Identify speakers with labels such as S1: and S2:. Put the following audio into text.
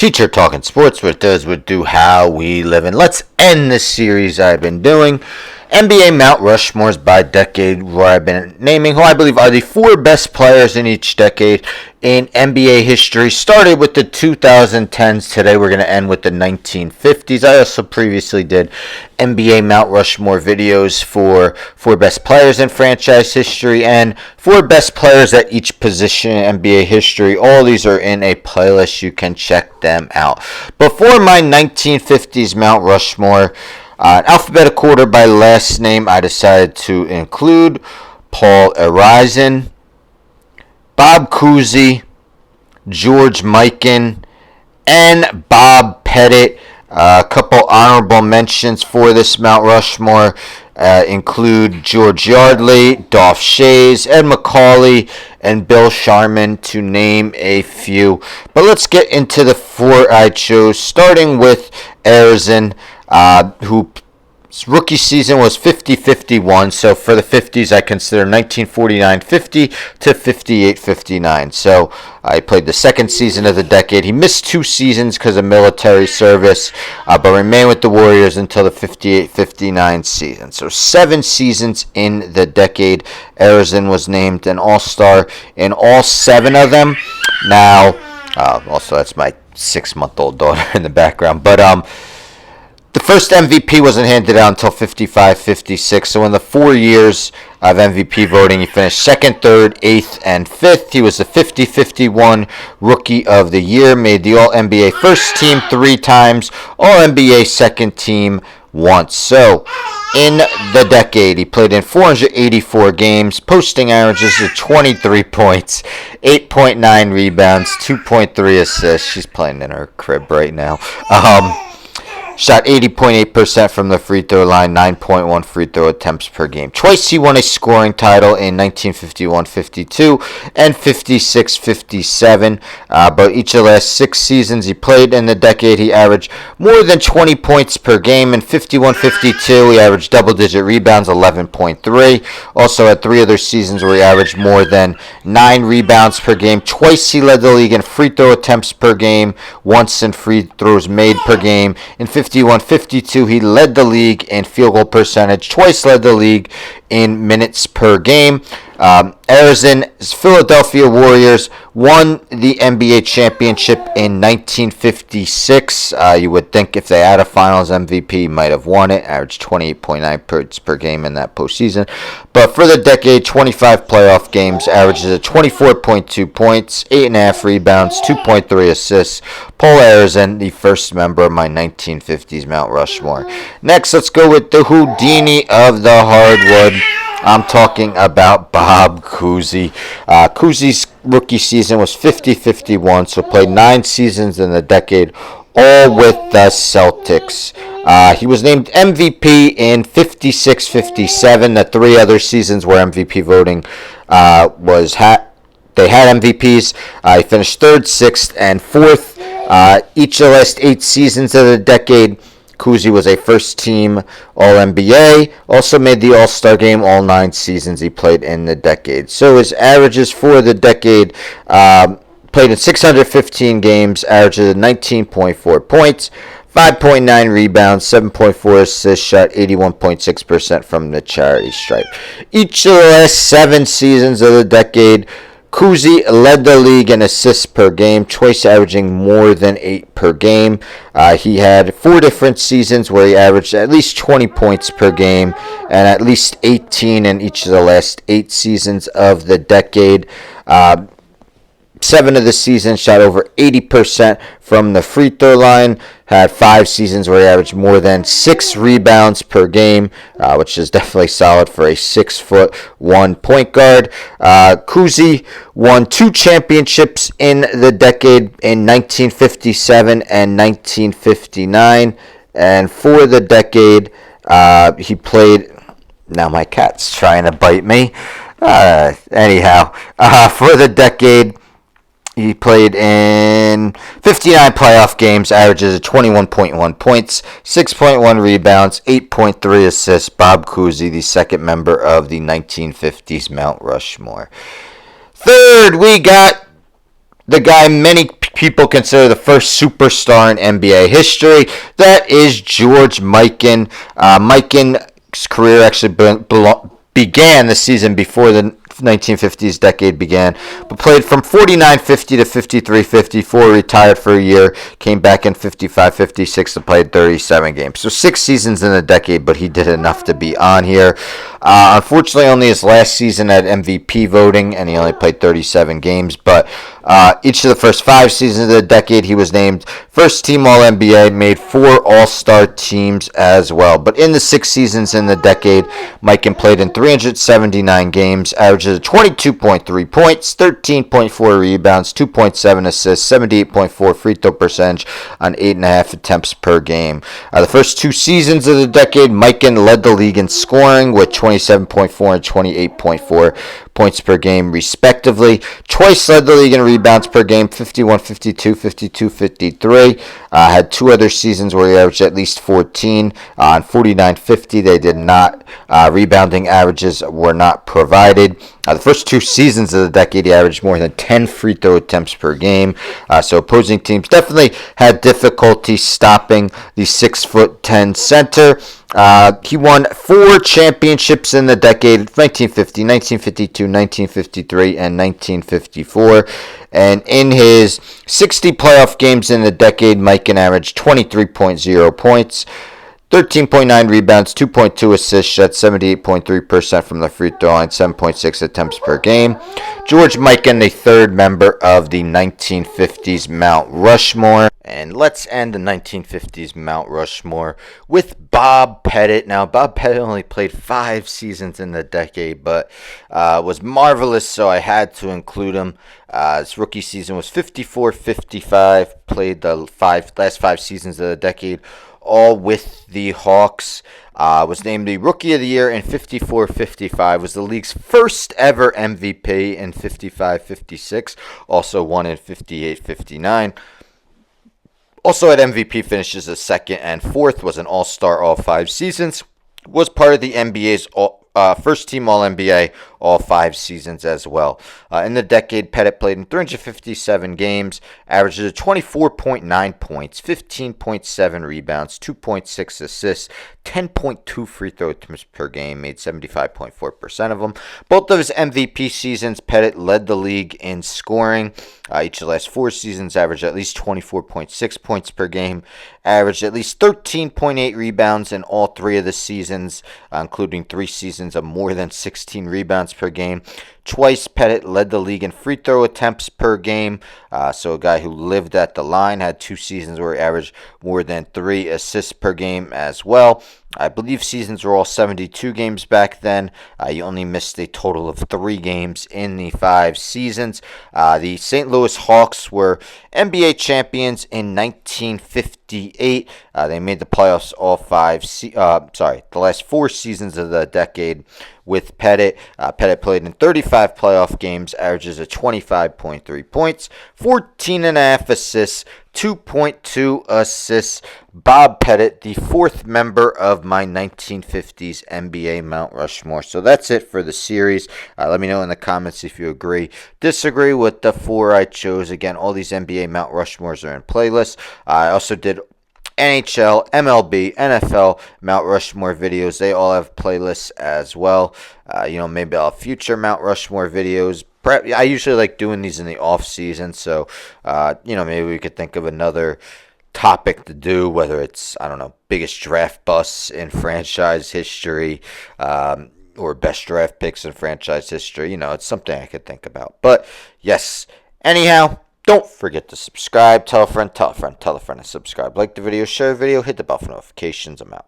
S1: Teacher talking sports, what does, what do, how we live. And let's end this series I've been doing. NBA Mount Rushmore's by decade, where I've been naming who I believe are the four best players in each decade in NBA history. Started with the 2010s. Today we're going to end with the 1950s. I also previously did NBA Mount Rushmore videos for four best players in franchise history and four best players at each position in NBA history. All these are in a playlist. You can check them out. Before my 1950s Mount Rushmore, alphabetical order by last name, I decided to include Paul Arizin, Bob Cousy, George Mikan, and Bob Pettit. A couple honorable mentions for this Mount Rushmore include George Yardley, Dolph Schayes, Ed McCauley, and Bill Sharman, to name a few. But let's get into the four I chose, starting with Arizin, whose rookie season was 50-51. So for the 50s, I consider 1949-50 to 58-59. So he played the second season of the decade. He missed 2 seasons because of military service, but remained with the Warriors until the 58-59 season. So 7 seasons in the decade. Arizin was named an All-Star in all 7 of them. Now, also that's my 6-month-old daughter in the background, but the first MVP wasn't handed out until 55-56, so in the 4 years of MVP voting, he finished 2nd, 3rd, 8th, and 5th. He was the 50-51 Rookie of the Year, made the All-NBA First Team 3 times, All-NBA Second Team once. So, in the decade, he played in 484 games, posting averages of 23 points, 8.9 rebounds, 2.3 assists. She's playing in her crib right now. Shot 80.8% from the free throw line, 9.1 free throw attempts per game. Twice he won a scoring title in 1951-52 and 56-57. But each of the last 6 seasons he played in the decade, he averaged more than 20 points per game. In 51-52, he averaged double-digit rebounds, 11.3. Also had 3 other seasons where he averaged more than 9 rebounds per game. Twice he led the league in free throw attempts per game, once in free throws made per game. In 51-52, he led the league in field goal percentage, twice led the league in minutes per game. Arizin's Philadelphia Warriors won the NBA championship in 1956. You would think if they had a finals MVP, he might have won it. Averaged 28.9 points per game in that postseason. But for the decade, 25 playoff games, averages at 24.2 points, 8.5 rebounds, 2.3 assists. Paul Arizin, the first member of my 1950s Mount Rushmore. Next, let's go with the Houdini of the hardwood. I'm talking about Bob Cousy. Cousy's rookie season was 50-51, so played 9 seasons in the decade, all with the Celtics. He was named MVP in 56-57. The 3 other seasons where MVP voting they had MVPs. He finished 3rd, 6th, and 4th. Each of the last 8 seasons of the decade, Cousy was a first-team All-NBA, also made the All-Star game all 9 seasons he played in the decade. So his averages for the decade, played in 615 games, averages 19.4 points, 5.9 rebounds, 7.4 assists, shot 81.6% from the charity stripe. Each of the last 7 seasons of the decade, Cousy led the league in assists per game, twice averaging more than 8 per game. He had 4 different seasons where he averaged at least 20 points per game and at least 18 in each of the last 8 seasons of the decade. 7 of the seasons shot over 80% from the free throw line. Had 5 seasons where he averaged more than 6 rebounds per game, which is definitely solid for a 6'1" point guard. Cousy won 2 championships in the decade in 1957 and 1959. And for the decade, he played... Now my cat's trying to bite me. Anyhow, for the decade, he played in 59 playoff games, averages of 21.1 points, 6.1 rebounds, 8.3 assists. Bob Cousy, the second member of the 1950s Mount Rushmore. Third, we got the guy many people consider the first superstar in NBA history. That is George Mikan. Mikan's career actually began the season before the 1950s decade began, but played from 49-50 to 53-54, retired for a year, came back in 55-56 and played 37 games. So 6 seasons in a decade, but he did enough to be on here. Unfortunately, only his last season had MVP voting, and he only played 37 games, but each of the first 5 seasons of the decade, he was named first team All-NBA, made 4 All-Star teams as well. But in the 6 seasons in the decade, Mikan played in 379 games, averages 22.3 points, 13.4 rebounds, 2.7 assists, 78.4 free throw percentage on 8.5 attempts per game. The first 2 seasons of the decade, Mikan led the league in scoring with 27.4 and 28.4 points per game, respectively. Twice led the league in rebounds per game, 51-52, 52-53. Had 2 other seasons where he averaged at least 14. On 49-50, they did not. Rebounding averages were not provided. The first 2 seasons of the decade, he averaged more than 10 free throw attempts per game. So opposing teams definitely had difficulty stopping the 6'10" center. He won 4 championships in the decade, 1950, 1952, 1953, and 1954. And in his 60 playoff games in the decade, Mikan averaged 23.0 points, 13.9 rebounds, 2.2 assists, shot 78.3% from the free throw line, 7.6 attempts per game. George Mikan, the third member of the 1950s Mount Rushmore. And let's end the 1950s Mount Rushmore with Bob Pettit. Now, Bob Pettit only played 5 seasons in the decade, but was marvelous, so I had to include him. His rookie season was 54-55, played the last 5 seasons of the decade, all with the Hawks. Was named the Rookie of the Year in 54-55, was the league's first ever MVP in 55-56, also won in 58-59. Also had MVP finishes as 2nd and 4th, was an All-Star all 5 seasons, was part of the NBA's first team All-NBA all 5 seasons as well. In the decade, Pettit played in 357 games, averages 24.9 points, 15.7 rebounds, 2.6 assists, 10.2 free throw attempts per game, made 75.4% of them. Both of his MVP seasons, Pettit led the league in scoring. Each of the last 4 seasons averaged at least 24.6 points per game, averaged at least 13.8 rebounds in all 3 of the seasons, including 3 seasons of more than 16 rebounds per game. Twice, Pettit led the league in free throw attempts per game. So a guy who lived at the line, had 2 seasons where he averaged more than 3 assists per game as well. I believe seasons were all 72 games back then. You only missed a total of 3 games in the 5 seasons. The St. Louis Hawks were NBA champions in 1958. They made the playoffs all the last 4 seasons of the decade with Pettit. Pettit played in 35 playoff games, averages of 25.3 points, 14.5 assists, 2.2 assists. Bob Pettit, the 4th member of my 1950s NBA Mount Rushmore. So that's it for the series. Let me know in the comments if you agree, disagree with the 4 I chose. Again, all these NBA Mount Rushmores are in playlists. I also did NHL, MLB, NFL, Mount Rushmore videos. They all have playlists as well. Maybe I'll have future Mount Rushmore videos. I usually like doing these in the off season, so maybe we could think of another topic to do, whether it's, biggest draft busts in franchise history, or best draft picks in franchise history. It's something I could think about. But yes, anyhow, don't forget to subscribe, tell a friend, and subscribe. Like the video, share the video, hit the bell for notifications. I'm out.